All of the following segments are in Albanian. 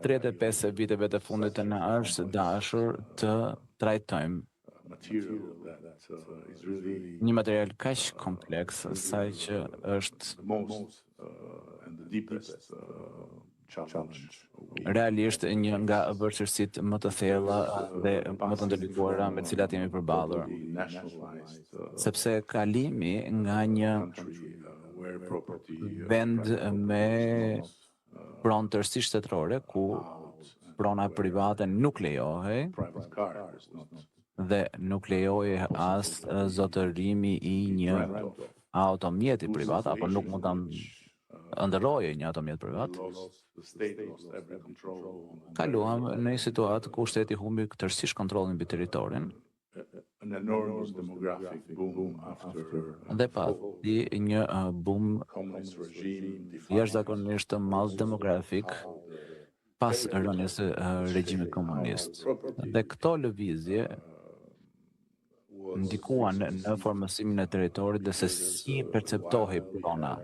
35 viteve të fundit të na është dashur të trajtojmë një material kaq kompleks sa që është realisht një nga vështirësitë më të thella dhe më të ndërlikuara me të cilat jemi përballur. Sepse kalimi nga një vend me pronë tërësisht shtetërore, ku prona private nuk lejohej, dhe nuk lejohej as zotërimi i një automjeti privat, apo nuk mund ta ndërroje një automjet privat. Kaluam në një situatë ku shteti humbi tërësisht kontrollin mbi territorin. Dhe pati një boom jashtëzakonisht të madh demografik pas rënies së regjimit komunist. Dhe këto lëvizje ndikuan në formësimin e territorit dhe se si perceptohej prona.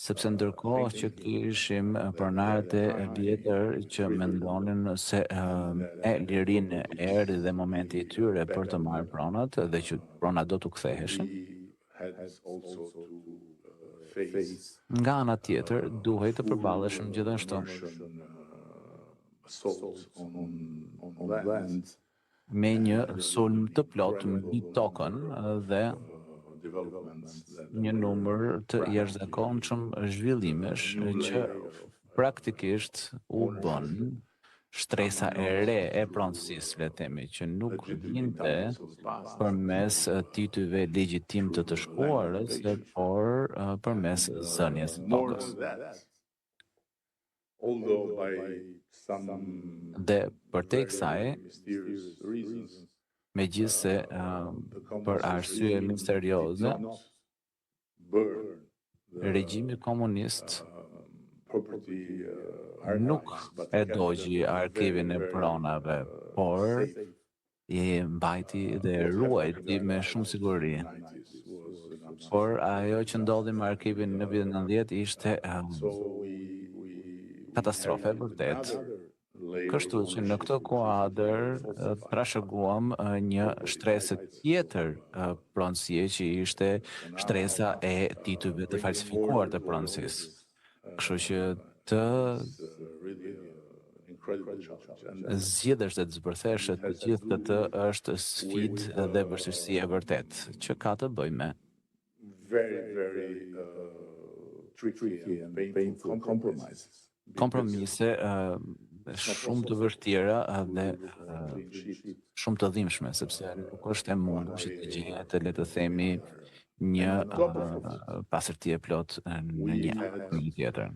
Sepse ndërkohë që kishim pronarët e vjetër që mendonin se e lirinë erdhi dhe momenti i tyre për të marrë pronat dhe që pronat do t'u ktheheshin. Nga ana tjetër, duhej të përballeshim gjithashtu me një sulm të plotë mbi tokën dhe një numër të jashtëzakonshëm zhvillimesh që praktikisht u bën shtresa e re e pronësisë, le të themi, që nuk vinte përmes titujve legjitim të shkuarës, por përmes zënies së tokës. Dhe përtej kësaj, megjithse për arsye misterioze, regjimi komunist nuk e dogji arkivin e pronave, por i mbajti dhe ruajti me shumë siguri. Por ajo që ndodhi me arkivin në vitin 90 ishte katastrofe vërtet. Kështu që në këtë kuadër trashëguam një shtresë tjetër pronësie që ishte shtresa e titujve të falsifikuar të pronësisë. Kështu që të zgjedhësh dhe të zbërthesh të gjithë këtë është sfidë dhe vështirësi e vërtet që ka të bëjë me kompromise shumë të vështira dhe shumë të dhimbshme, sepse nuk është e mundur që të gjehet, le të themi, një pastërti e plot në një tjetër.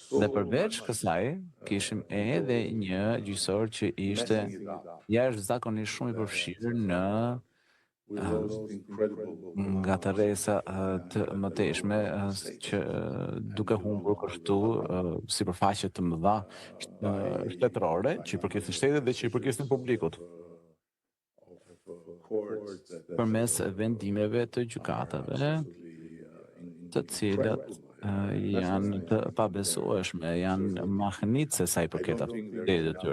Dhe përveç kësaj, kishim edhe një gjyqësor që ishte jashtëzakonisht shumë i përfshirë në nga të rresa të mëtejshme që duke humbur kështu sipërfaqe të mëdha shtetërore që i përkesin shtetit dhe që i përkesin publikut përmes vendimeve të gjykatave të cilat janë të pabesueshme, janë mahnitse sa i përket autoritetit të tyre.